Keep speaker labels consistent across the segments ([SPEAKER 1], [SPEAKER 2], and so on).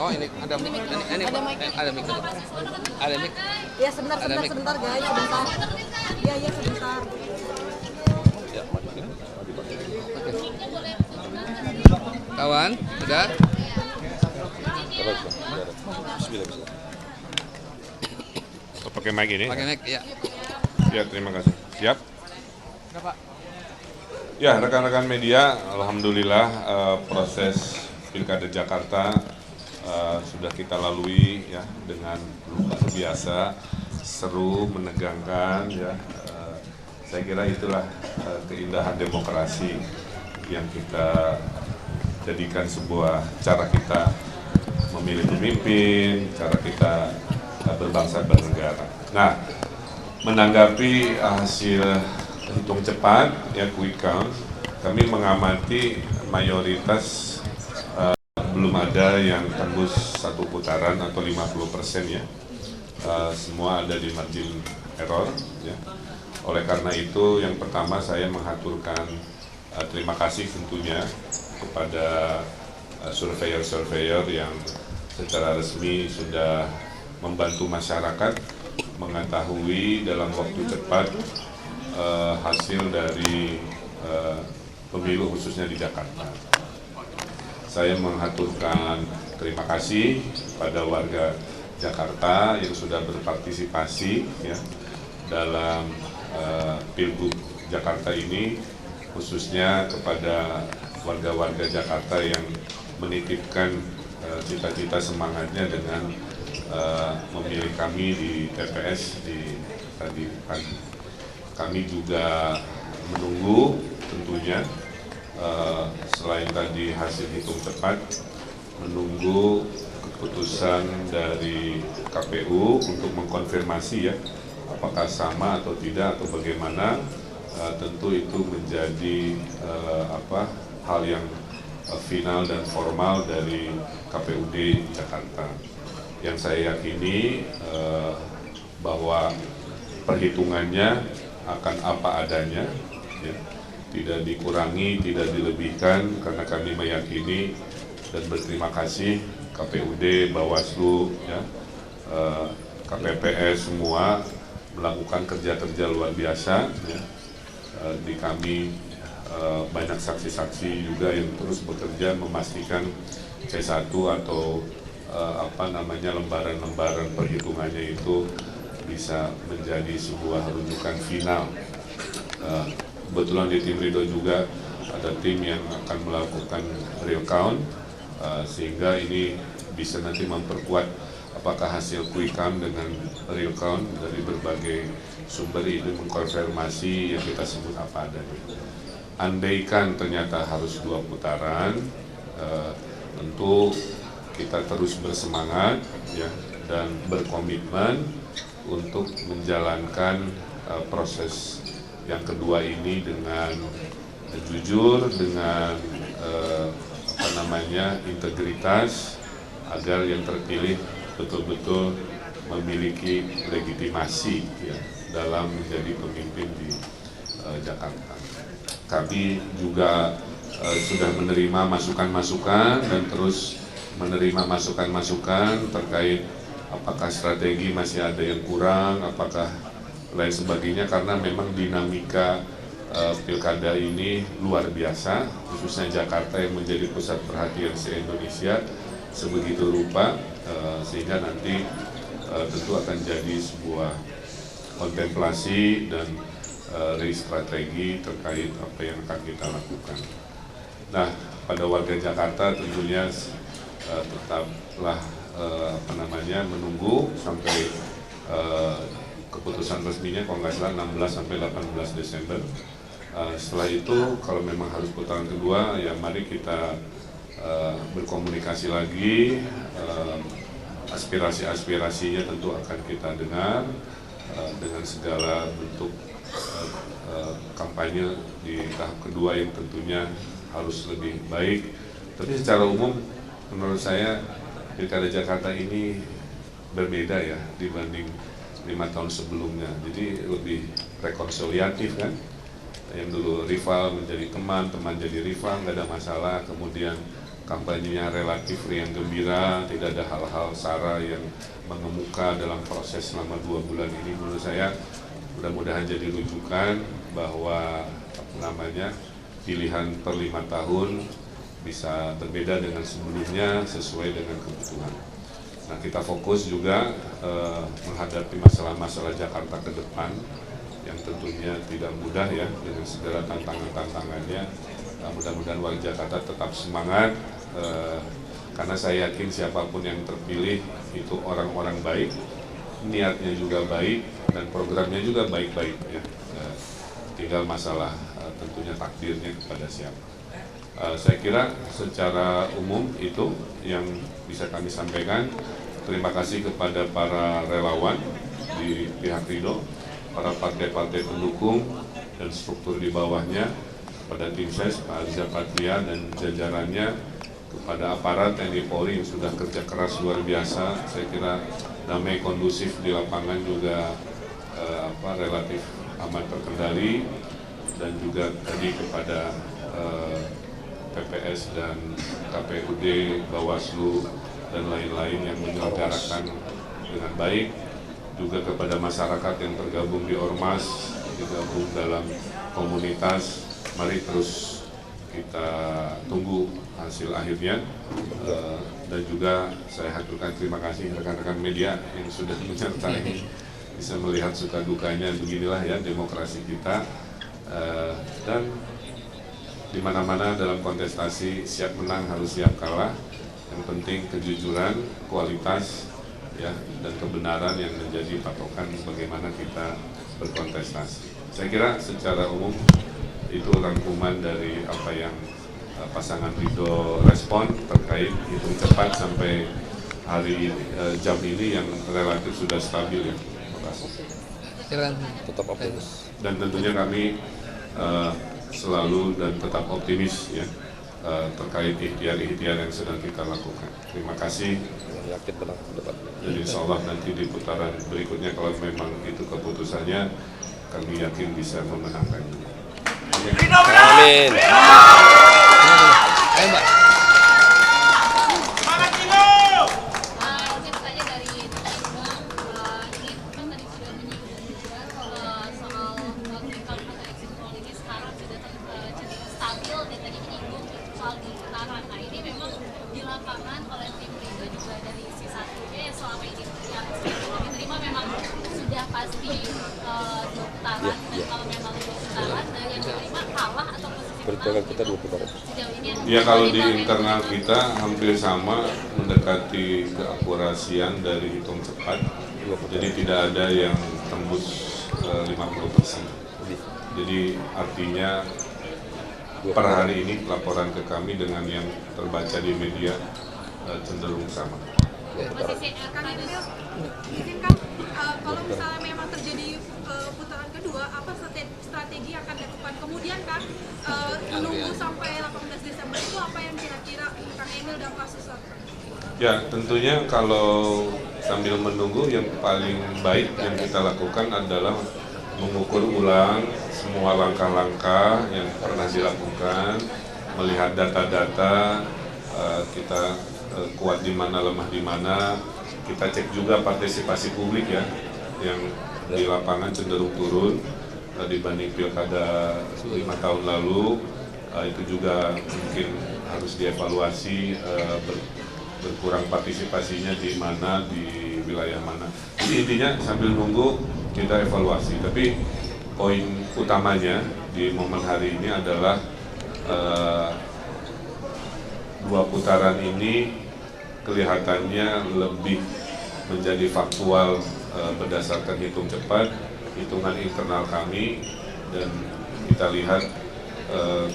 [SPEAKER 1] Oh ini ada mic, ini ada mic dulu. Ada mic.
[SPEAKER 2] Ya sebentar guys, sebentar. Iya sebentar.
[SPEAKER 1] Ya. Oke. Kawan, udah?
[SPEAKER 3] Pakai mic ini?
[SPEAKER 1] Pakai mic, ya.
[SPEAKER 3] Ya, terima kasih. Siap?
[SPEAKER 1] Udah, Pak.
[SPEAKER 3] Ya, rekan-rekan media, alhamdulillah proses Pilkada Jakarta sudah kita lalui ya dengan luar biasa, seru, menegangkan ya. Saya kira itulah keindahan demokrasi yang kita jadikan sebuah cara kita memilih pemimpin, cara kita berbangsa dan bernegara. Nah, menanggapi hasil hitung cepat ya quick count, kami mengamati mayoritas belum ada yang tembus satu putaran atau 50% ya. Semua ada di margin error ya. Oleh karena itu yang pertama saya mengaturkan terima kasih tentunya kepada surveyor-surveyor yang secara resmi sudah membantu masyarakat mengetahui dalam waktu cepat hasil dari pemilu khususnya di Jakarta. Saya mengaturkan terima kasih pada warga Jakarta yang sudah berpartisipasi ya, dalam Pilgub Jakarta ini, khususnya kepada warga-warga Jakarta yang menitipkan cita-cita semangatnya dengan memilih kami di TPS di tadi pagi. Kami juga menunggu tentunya selain tadi hasil hitung cepat, menunggu keputusan dari KPU untuk mengkonfirmasi ya apakah sama atau tidak atau bagaimana. Tentu itu menjadi hal yang final dan formal dari KPUD Jakarta. Yang saya yakini bahwa perhitungannya akan apa adanya, ya, tidak dikurangi, tidak dilebihkan, karena kami meyakini dan berterima kasih KPUD, Bawaslu, ya, KPPS semua melakukan kerja-kerja luar biasa. Ya. Di kami banyak saksi-saksi juga yang terus bekerja memastikan C1 atau lembaran-lembaran perhitungannya itu bisa menjadi sebuah rujukan final. Kebetulan di tim Ridho juga ada tim yang akan melakukan real count, sehingga ini bisa nanti memperkuat apakah hasil quick count dengan real count dari berbagai sumber itu mengkonfirmasi yang kita sebut apa adanya. Andaikan ternyata harus 2 putaran, tentu kita terus bersemangat ya, dan berkomitmen untuk menjalankan proses yang kedua ini dengan jujur, dengan integritas, agar yang terpilih betul-betul memiliki legitimasi ya, dalam menjadi pemimpin di Jakarta. Kami juga sudah menerima masukan-masukan dan terus menerima masukan-masukan terkait apakah strategi masih ada yang kurang, apakah lain sebagainya, karena memang dinamika pilkada ini luar biasa, khususnya Jakarta yang menjadi pusat perhatian se-Indonesia sebegitu rupa, sehingga nanti tentu akan jadi sebuah kontemplasi dan strategi terkait apa yang akan kita lakukan. Nah, pada warga Jakarta tentunya tetaplah menunggu sampai keputusan resminya, kalau nggak salah 16 sampai 18 Desember. Setelah itu kalau memang harus putaran kedua, ya mari kita berkomunikasi lagi, aspirasi-aspirasinya tentu akan kita dengar dengan segala bentuk kampanye di tahap kedua yang tentunya harus lebih baik. Tapi secara umum menurut saya Pilkada Jakarta ini berbeda ya dibanding 5 tahun sebelumnya. Jadi lebih rekonsiliatif kan. Yang dulu rival menjadi teman, teman jadi rival, nggak ada masalah. Kemudian kampanyenya relatif riang gembira, tidak ada hal-hal sara yang mengemuka dalam proses selama 2 bulan ini. Menurut saya mudah-mudahan jadi rujukan bahwa pilihan per 5 tahun bisa berbeda dengan sebelumnya sesuai dengan kebutuhan. Nah, kita fokus juga menghadapi masalah-masalah Jakarta ke depan yang tentunya tidak mudah ya, dengan segala tantangan-tantangannya. Mudah-mudahan warga Jakarta tetap semangat, karena saya yakin siapapun yang terpilih itu orang-orang baik, niatnya juga baik, dan programnya juga baik-baik ya. Tinggal masalah tentunya takdirnya kepada siapa. Saya kira secara umum itu yang bisa kami sampaikan. Terima kasih kepada para relawan di pihak Ridho, para partai-partai pendukung dan struktur di bawahnya, kepada tim ses, Pak Arza Patria dan jajarannya, kepada aparat TNI Polri yang sudah kerja keras luar biasa. Saya kira damai kondusif di lapangan juga relatif aman terkendali, dan juga tadi kepada PPS dan KPUD, Bawaslu, dan lain-lain yang menyelenggarakan dengan baik, juga kepada masyarakat yang tergabung di Ormas, digabung dalam komunitas. Mari terus kita tunggu hasil akhirnya, dan juga saya haturkan terima kasih rekan-rekan media yang sudah menyertai, bisa melihat suka dukanya. Beginilah ya demokrasi kita, dan di mana-mana dalam kontestasi siap menang harus siap kalah. Yang penting kejujuran, kualitas, ya, dan kebenaran yang menjadi patokan bagaimana kita berkontestasi. Saya kira secara umum itu rangkuman dari apa yang pasangan Ridho respon terkait hitung cepat sampai hari jam ini yang relatif sudah stabil ya. Terima kasih.
[SPEAKER 1] Silakan. Tetap optimis.
[SPEAKER 3] Dan tentunya kami selalu dan tetap optimis ya terkait ikhtiar-ikhtiar yang sedang kita lakukan. Terima kasih.
[SPEAKER 1] Yakin menang dapat.
[SPEAKER 3] Dan insya Allah nanti di putaran berikutnya kalau memang itu keputusannya, kami yakin bisa memenangkannya.
[SPEAKER 1] Amin. Ayo Mbak.
[SPEAKER 4] Pasti 2 putaran, dan kalau memang 2 putaran yang diterima kalah atau posisi
[SPEAKER 1] Perhitungan kita 2 putaran.
[SPEAKER 3] Ya, kalau di internal kita hampir sama, mendekati keakurasian dari hitung cepat. Jadi tidak ada yang tembus 50%. Jadi artinya per hari ini laporan ke kami dengan yang terbaca di media cenderung sama.
[SPEAKER 4] Posisi
[SPEAKER 2] Izinkan kalau misalnya memang terjadi putaran kedua, apa strategi yang akan dilakukan? Kemudian kan menunggu sampai 18 Desember itu apa yang kira-kira Kang Emil dan Pak Susat?
[SPEAKER 3] Ya, tentunya kalau sambil menunggu yang paling baik yang kita lakukan adalah mengukur ulang semua langkah-langkah yang pernah dilakukan, melihat data-data, kita kuat di mana, lemah di mana. Kita cek juga partisipasi publik ya, yang di lapangan cenderung turun dibanding pilkada 5 tahun lalu. Itu juga mungkin harus dievaluasi, berkurang partisipasinya di mana, di wilayah mana. Jadi intinya sambil nunggu kita evaluasi. Tapi poin utamanya di momen hari ini adalah 2 putaran ini kelihatannya lebih menjadi faktual berdasarkan hitung cepat, hitungan internal kami, dan kita lihat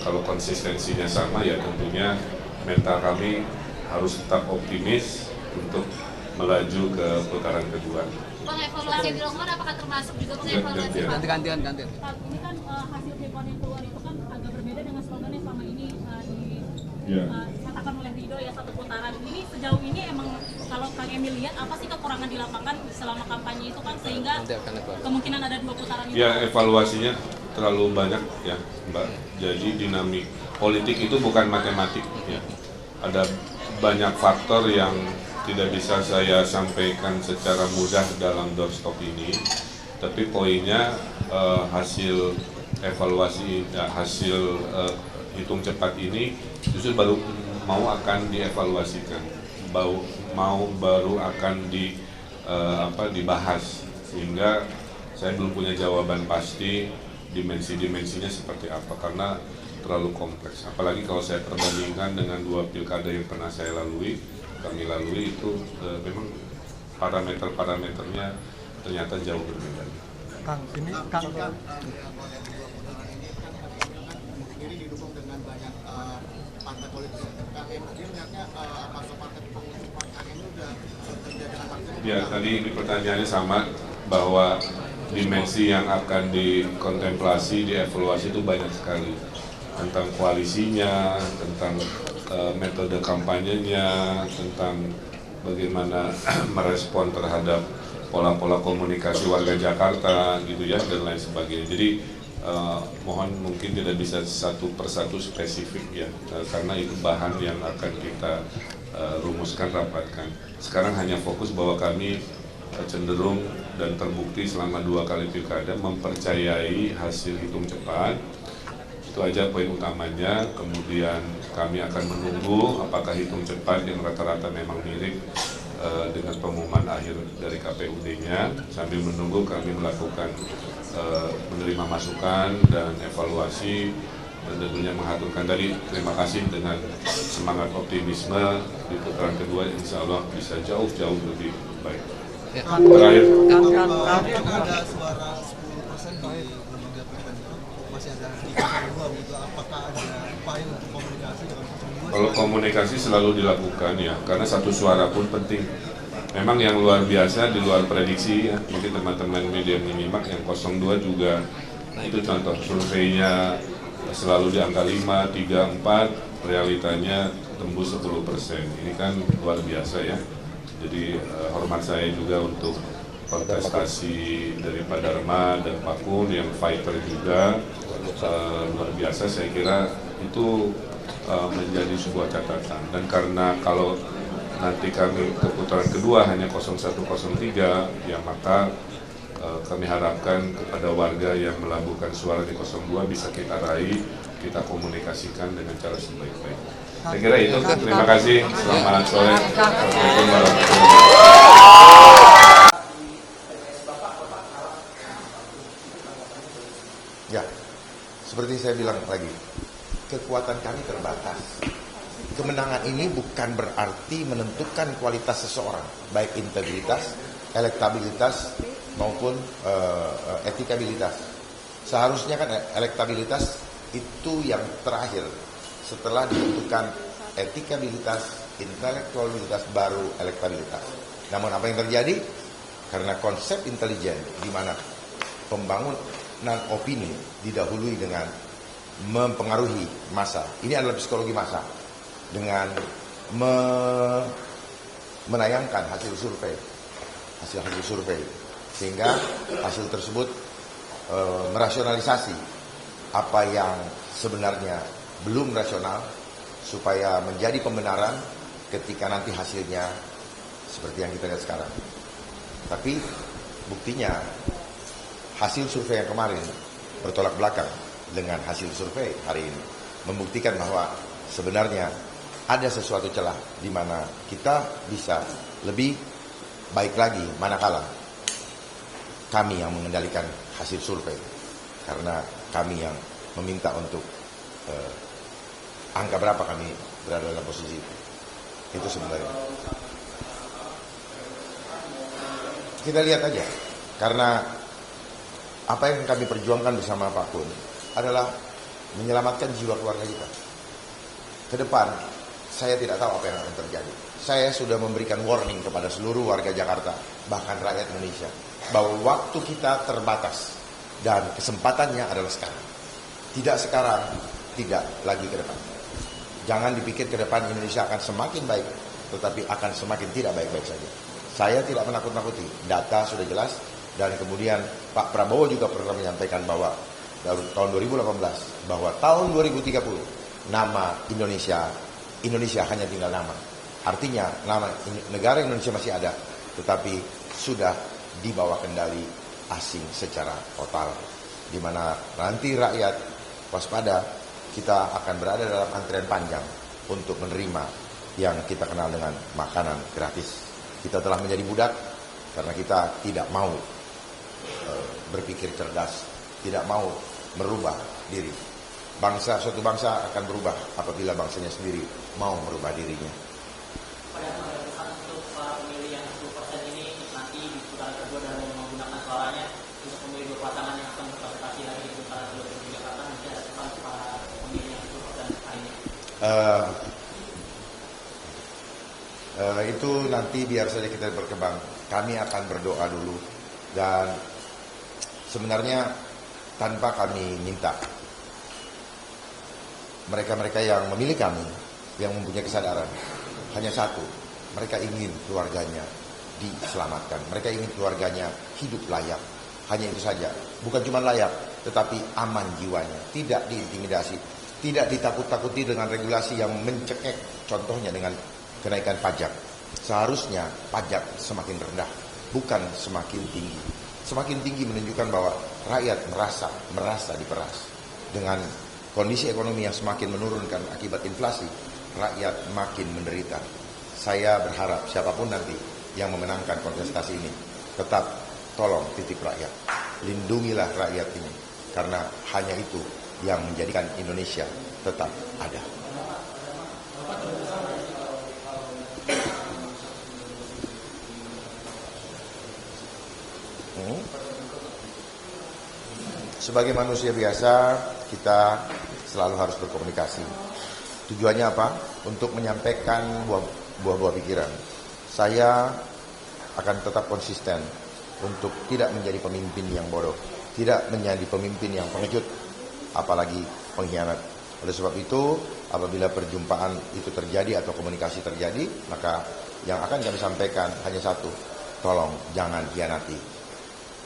[SPEAKER 3] kalau konsistensinya sama ya tentunya mental kami harus tetap optimis untuk melaju ke putaran kedua.
[SPEAKER 4] Bang, evaluasi yang dilakukan apakah termasuk juga mengevaluasi Pak?
[SPEAKER 1] Gantian.
[SPEAKER 5] Pak, ini kan hasil quick-count yang keluar itu kan agak berbeda dengan slogan yang selama ini dikatakan oleh Ridho ya, 1 putaran. Ini sejauh ini emang kalau Kang Emil lihat apa sih kekurangan di lapangan selama kampanye itu kan sehingga kemungkinan ada 2 putaran itu?
[SPEAKER 3] Ya, evaluasinya terlalu banyak ya Mbak. Jadi dinamik politik itu bukan matematik ya. ada banyak faktor yang tidak bisa saya sampaikan secara mudah dalam doorstop ini, tapi poinnya hasil evaluasi, hasil hitung cepat ini justru baru mau akan dievaluasikan, baru akan dibahas, sehingga saya belum punya jawaban pasti dimensi-dimensinya seperti apa karena terlalu kompleks. Apalagi kalau saya perbandingkan dengan 2 pilkada yang pernah kami lalui itu memang parameter-parameternya ternyata jauh berbeda.
[SPEAKER 6] Kang, ini Kang
[SPEAKER 7] ini didukung dengan banyak partai politik. Kang Emil melihatnya masuk partai pengusung Kang Emil sudah bekerja dengan maksimal.
[SPEAKER 3] Ya, tadi pertanyaannya sama, bahwa dimensi yang akan dikontemplasi, dievaluasi itu banyak sekali, tentang koalisinya, tentang metode kampanyenya, tentang bagaimana merespon terhadap pola-pola komunikasi warga Jakarta gitu ya, dan lain sebagainya. Jadi mohon mungkin tidak bisa satu persatu spesifik ya, karena itu bahan yang akan kita rumuskan, rapatkan. Sekarang hanya fokus bahwa kami cenderung dan terbukti selama 2 kali pilkada mempercayai hasil hitung cepat. Itu aja poin utamanya. Kemudian kami akan menunggu apakah hitung cepat yang rata-rata memang mirip dengan pengumuman akhir dari KPUD-nya. Sambil menunggu kami melakukan menerima masukan dan evaluasi, dan tentunya mengaturkan tadi. Terima kasih dengan semangat optimisme di putaran kedua, insya Allah bisa jauh-jauh lebih baik. Terakhir,
[SPEAKER 7] Ada suara 10% di lembaga pilkada, masih ada di KPU gitu. Apakah ada upaya untuk komunikasi dengan 02?
[SPEAKER 3] kalau komunikasi selalu dilakukan ya, karena satu suara pun penting. Memang yang luar biasa di luar prediksi ya, mungkin teman-teman media menyimak yang 02 juga itu contoh surveinya selalu di angka 5, 3, 4, realitanya tembus 10%. Ini kan luar biasa ya. Jadi hormat saya juga untuk kontestasi dari Pak Dharma dan Pak Kun yang fighter juga, luar biasa. Saya kira itu menjadi sebuah catatan, dan karena kalau nanti kami ke putaran kedua hanya 0103, ya maka kami harapkan kepada warga yang melabuhkan suara di 02 bisa kita raih, kita komunikasikan dengan cara sebaik-baiknya. Saya kira itu. Terima kasih. Selamat sore. Assalamualaikum warahmatullahi wabarakatuh.
[SPEAKER 8] Ya, seperti saya bilang lagi, kekuatan kami terbatas. Kemenangan ini bukan berarti menentukan kualitas seseorang, baik integritas, elektabilitas, maupun etikabilitas. Seharusnya kan elektabilitas itu yang terakhir. Setelah ditentukan etikabilitas, intelektualitas, baru elektabilitas. Namun apa yang terjadi? Karena konsep intelijen di mana pembangunan opini didahului dengan mempengaruhi massa. Ini adalah psikologi massa. Dengan menayangkan hasil survei, sehingga hasil tersebut merasionalisasi apa yang sebenarnya belum rasional, supaya menjadi pembenaran ketika nanti hasilnya seperti yang kita lihat sekarang. Tapi buktinya hasil survei yang kemarin bertolak belakang dengan hasil survei hari ini, membuktikan bahwa sebenarnya ada sesuatu celah di mana kita bisa lebih baik lagi manakala kami yang mengendalikan hasil survei, karena kami yang meminta untuk angka berapa kami berada dalam posisi itu. Itu sebenarnya. Kita lihat aja, karena apa yang kami perjuangkan bersama Pak Kun adalah menyelamatkan jiwa keluarga kita. Ke depan, saya tidak tahu apa yang akan terjadi. Saya sudah memberikan warning kepada seluruh warga Jakarta, bahkan rakyat Indonesia, bahwa waktu kita terbatas dan kesempatannya adalah sekarang. Tidak sekarang, tidak lagi ke depan. Jangan dipikir ke depan Indonesia akan semakin baik, tetapi akan semakin tidak baik-baik saja. Saya tidak menakut-nakuti, data sudah jelas, dan kemudian Pak Prabowo juga pernah menyampaikan bahwa tahun 2018, bahwa tahun 2030 nama Indonesia Indonesia hanya tinggal nama. Artinya nama negara Indonesia masih ada, tetapi sudah di bawah kendali asing secara total. Di mana nanti rakyat waspada, kita akan berada dalam antrian panjang untuk menerima yang kita kenal dengan makanan gratis. Kita telah menjadi budak karena kita tidak mau berpikir cerdas, tidak mau merubah diri. Suatu bangsa akan berubah apabila bangsanya sendiri mau merubah dirinya.
[SPEAKER 6] Pada keputusan untuk para pemilih yang 10% ini nanti di putaran kedua dan menggunakan suaranya untuk memilih dua pasangan yang akan berkontestasi lagi di putaran kedua di Jakarta, nanti ada pesan para pemilih yang 10% lainnya.
[SPEAKER 8] Itu nanti biar saja kita berkembang. Kami akan berdoa dulu, dan sebenarnya tanpa kami minta, mereka-mereka yang memilih kami, yang mempunyai kesadaran, hanya satu, mereka ingin keluarganya diselamatkan, mereka ingin keluarganya hidup layak, hanya itu saja. Bukan cuma layak, tetapi aman jiwanya, tidak diintimidasi, tidak ditakut-takuti dengan regulasi yang mencekek, contohnya dengan kenaikan pajak. Seharusnya pajak semakin rendah, bukan semakin tinggi. Semakin tinggi menunjukkan bahwa rakyat merasa diperas. Dengan kondisi ekonomi yang semakin menurunkan akibat inflasi, rakyat makin menderita. Saya berharap siapapun nanti yang memenangkan kontestasi ini, tetap tolong titip rakyat. Lindungilah rakyat ini, karena hanya itu yang menjadikan Indonesia tetap ada. Sebagai manusia biasa, kita selalu harus berkomunikasi. Tujuannya apa? Untuk menyampaikan buah-buah pikiran. Saya akan tetap konsisten untuk tidak menjadi pemimpin yang bodoh, tidak menjadi pemimpin yang pengecut, apalagi pengkhianat. Oleh sebab itu, apabila perjumpaan itu terjadi atau komunikasi terjadi, maka yang akan kami sampaikan hanya satu: tolong jangan khianati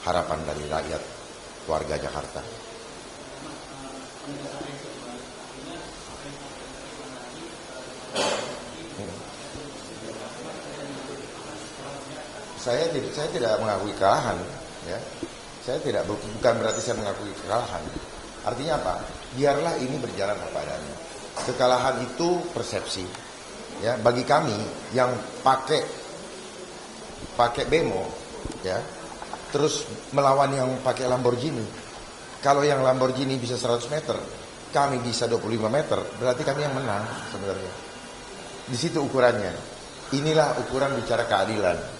[SPEAKER 8] harapan dari rakyat warga Jakarta. Saya tidak mengakui kekalahan, ya. Bukan berarti saya mengakui kekalahan. Artinya apa? Biarlah ini berjalan apa adanya. Kekalahan itu persepsi. Ya, bagi kami yang pakai bemo, ya, terus melawan yang pakai Lamborghini. Kalau yang Lamborghini bisa 100 meter, kami bisa 25 meter, berarti kami yang menang sebenarnya. Di situ ukurannya. Inilah ukuran bicara keadilan.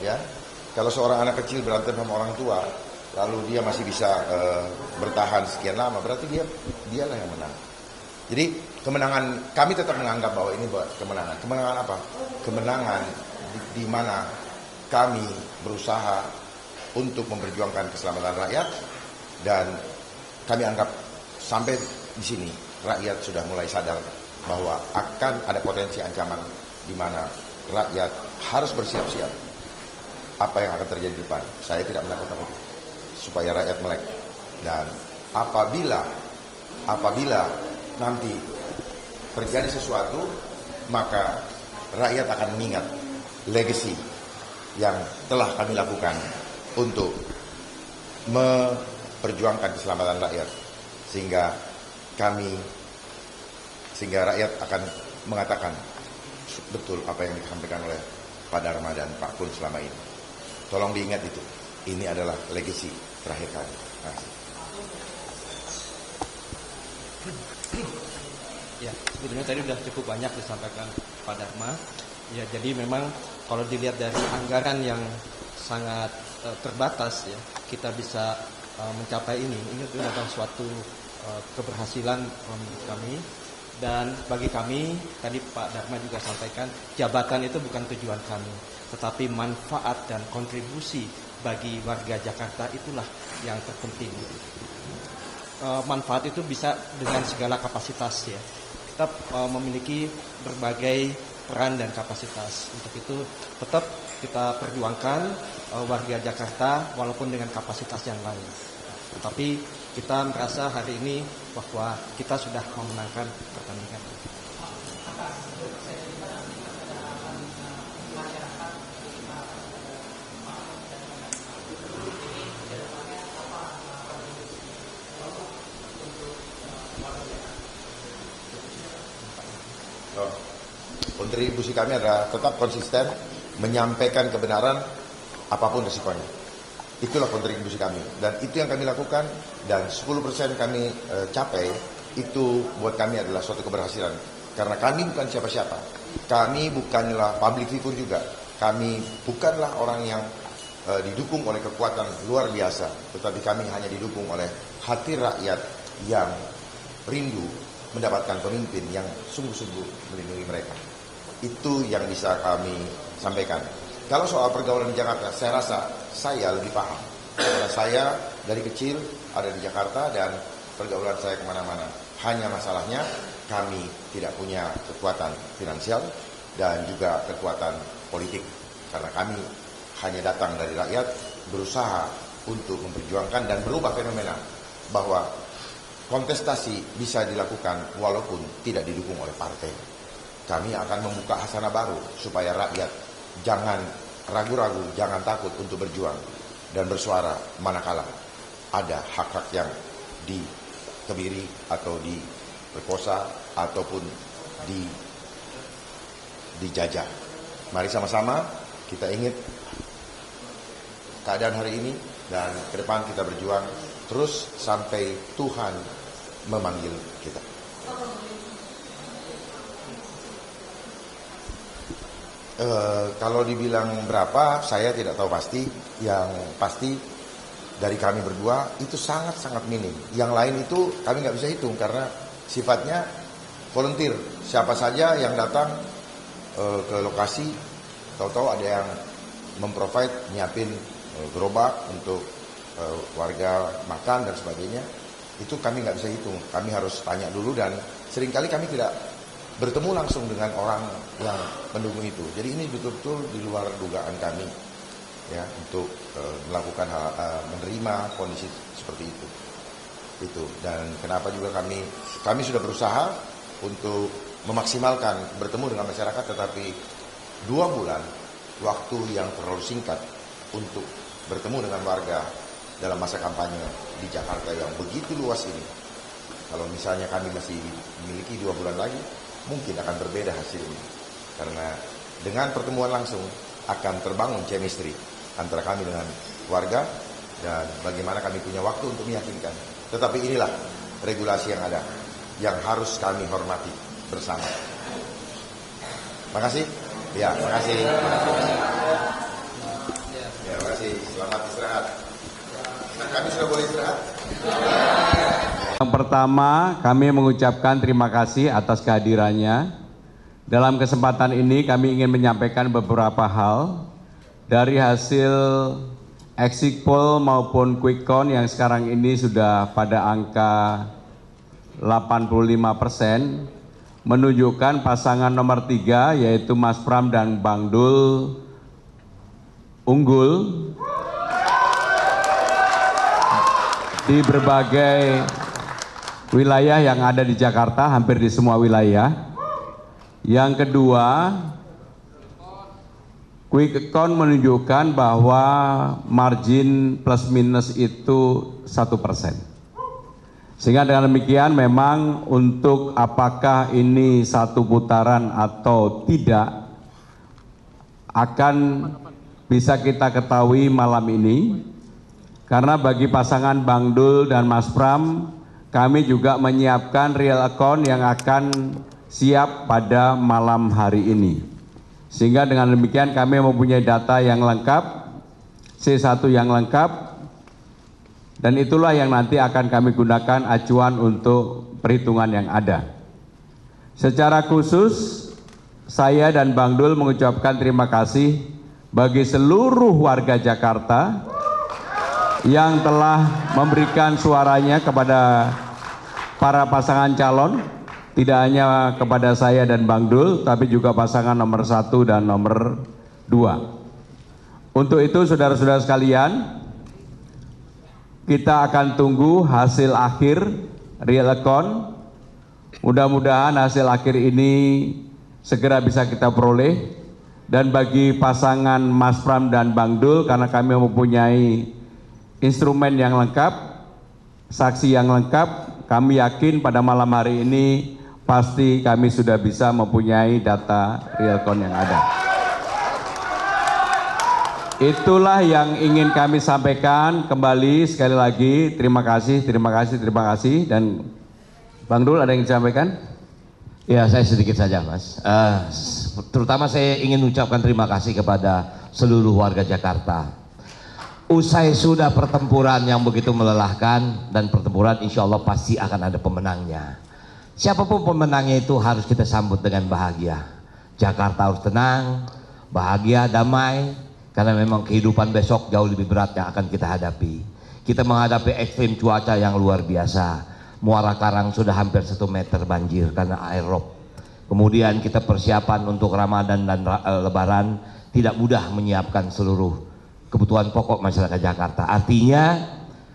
[SPEAKER 8] Ya, kalau seorang anak kecil berantem sama orang tua, lalu dia masih bisa bertahan sekian lama, berarti dialah yang menang. Jadi kemenangan, kami tetap menganggap bahwa ini kemenangan. Kemenangan apa? Kemenangan di mana kami berusaha untuk memperjuangkan keselamatan rakyat, dan kami anggap sampai di sini rakyat sudah mulai sadar bahwa akan ada potensi ancaman di mana rakyat harus bersiap-siap apa yang akan terjadi di depan. Saya tidak menakut-nakuti supaya rakyat melek, dan apabila nanti terjadi sesuatu, maka rakyat akan mengingat legacy yang telah kami lakukan untuk memperjuangkan keselamatan rakyat, sehingga rakyat akan mengatakan betul apa yang disampaikan oleh Pak Dharma dan Pak Kun selama ini. Tolong diingat itu. Ini adalah legacy terakhir kami. Terima kasih.
[SPEAKER 1] Ya, sebetulnya tadi sudah cukup banyak disampaikan Pak Dharma. Ya, jadi memang kalau dilihat dari anggaran yang sangat terbatas, ya, kita bisa mencapai ini adalah suatu keberhasilan menurut kami. Dan bagi kami, tadi Pak Dharma juga sampaikan, jabatan itu bukan tujuan kami, tetapi manfaat dan kontribusi bagi warga Jakarta itulah yang terpenting. Manfaat itu bisa dengan segala kapasitas, ya. Kita memiliki berbagai peran dan kapasitas. Untuk itu tetap kita perjuangkan warga Jakarta walaupun dengan kapasitas yang lain. Tetapi kita merasa hari ini bahwa kita sudah memenangkan pertandingan.
[SPEAKER 8] Kontribusi kami adalah tetap konsisten menyampaikan kebenaran apapun resikonya. Itulah kontribusi kami dan itu yang kami lakukan, dan 10% kami capai itu buat kami adalah suatu keberhasilan. Karena kami bukan siapa-siapa. Kami bukanlah public figure juga. Kami bukanlah orang yang didukung oleh kekuatan luar biasa, tetapi kami hanya didukung oleh hati rakyat yang rindu mendapatkan pemimpin yang sungguh-sungguh melindungi mereka. Itu yang bisa kami sampaikan. Kalau soal pergaulan di Jakarta, saya rasa saya lebih paham. Karena saya dari kecil ada di Jakarta dan pergaulan saya kemana-mana. Hanya masalahnya kami tidak punya kekuatan finansial dan juga kekuatan politik. Karena kami hanya datang dari rakyat, berusaha untuk memperjuangkan dan berubah fenomena bahwa kontestasi bisa dilakukan walaupun tidak didukung oleh partai. Kami akan membuka hasanah baru supaya rakyat jangan ragu-ragu, jangan takut untuk berjuang dan bersuara manakala ada hak-hak yang dikebiri atau diperkosa ataupun dijajah. Mari sama-sama kita ingat keadaan hari ini dan ke depan kita berjuang terus sampai Tuhan memanggil kita. Kalau dibilang berapa, saya tidak tahu pasti. Yang pasti dari kami berdua itu sangat-sangat minim. Yang lain itu kami nggak bisa hitung karena sifatnya volunteer. Siapa saja yang datang ke lokasi, tahu-tahu ada yang memprovide, nyiapin gerobak untuk warga makan dan sebagainya. Itu kami nggak bisa hitung. Kami harus tanya dulu dan seringkali kami tidak bertemu langsung dengan orang yang mendukung itu. Jadi ini betul-betul di luar dugaan kami ya untuk melakukan menerima kondisi seperti itu. Dan kenapa juga kami sudah berusaha untuk memaksimalkan bertemu dengan masyarakat, tetapi 2 bulan waktu yang terlalu singkat untuk bertemu dengan warga dalam masa kampanye di Jakarta yang begitu luas ini. Kalau misalnya kami masih memiliki 2 bulan lagi, mungkin akan berbeda hasilnya. Karena dengan pertemuan langsung akan terbangun chemistry antara kami dengan warga dan bagaimana kami punya waktu untuk meyakinkan. Tetapi inilah regulasi yang ada, yang harus kami hormati bersama. Makasih. Ya, makasih. Ya, makasih. Selamat istirahat. Nah, kami sudah boleh istirahat.
[SPEAKER 9] Yang pertama, kami mengucapkan terima kasih atas kehadirannya. Dalam kesempatan ini kami ingin menyampaikan beberapa hal dari hasil exit poll maupun quick count yang sekarang ini sudah pada angka 85%, menunjukkan pasangan nomor 3 yaitu Mas Pram dan Bang Dul unggul di berbagai wilayah yang ada di Jakarta, hampir di semua wilayah. Yang kedua, quick count menunjukkan bahwa margin plus minus itu 1%. Sehingga dengan demikian memang untuk apakah ini satu putaran atau tidak akan bisa kita ketahui malam ini. Karena bagi pasangan Bang Dul dan Mas Pram, kami juga menyiapkan real account yang akan siap pada malam hari ini. Sehingga dengan demikian kami mempunyai data yang lengkap, C1 yang lengkap, dan itulah yang nanti akan kami gunakan acuan untuk perhitungan yang ada. Secara khusus, saya dan Bang Dul mengucapkan terima kasih bagi seluruh warga Jakarta yang telah memberikan suaranya kepada para pasangan calon, tidak hanya kepada saya dan Bang Dul, tapi juga pasangan nomor 1 dan nomor 2. Untuk itu saudara-saudara sekalian, kita akan tunggu hasil akhir real account. Mudah-mudahan hasil akhir ini segera bisa kita peroleh. Dan bagi pasangan Mas Pram dan Bang Dul, karena kami mempunyai instrumen yang lengkap, saksi yang lengkap, kami yakin pada malam hari ini pasti kami sudah bisa mempunyai data realcon yang ada. Itulah yang ingin kami sampaikan. Kembali sekali lagi terima kasih. Dan Bang Dul ada yang disampaikan?
[SPEAKER 10] Ya, saya sedikit saja, Mas. Terutama saya ingin ucapkan terima kasih kepada seluruh warga Jakarta. Usai sudah pertempuran yang begitu melelahkan, dan pertempuran insya Allah pasti akan ada pemenangnya. Siapapun pemenangnya itu harus kita sambut dengan bahagia. Jakarta harus tenang, bahagia, damai, karena memang kehidupan besok jauh lebih berat yang akan kita hadapi. Kita menghadapi ekstrim cuaca yang luar biasa. Muara Karang sudah hampir 1 meter banjir karena air rob. Kemudian kita persiapan untuk Ramadan dan Lebaran, tidak mudah menyiapkan seluruh kebutuhan pokok masyarakat Jakarta. Artinya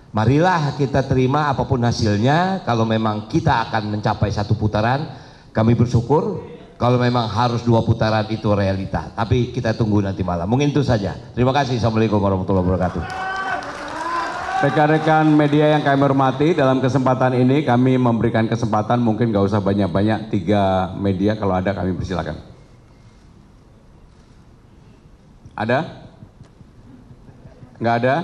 [SPEAKER 10] marilah kita terima apapun hasilnya. Kalau memang kita akan mencapai 1 putaran, kami bersyukur. Kalau memang harus 2 putaran itu realita. Tapi kita tunggu nanti malam. Mungkin itu saja. Terima kasih. Assalamualaikum warahmatullahi wabarakatuh.
[SPEAKER 9] Rekan-rekan media yang kami hormati, dalam kesempatan ini kami memberikan kesempatan, mungkin gak usah banyak-banyak, 3 media, kalau ada kami persilakan. Ada? Nggak ada?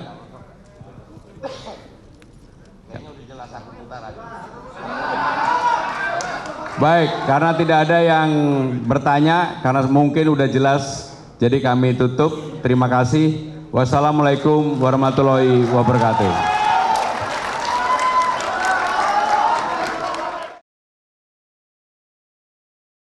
[SPEAKER 9] Baik, karena tidak ada yang bertanya, karena mungkin udah jelas, jadi kami tutup. Terima kasih. Wassalamualaikum warahmatullahi wabarakatuh.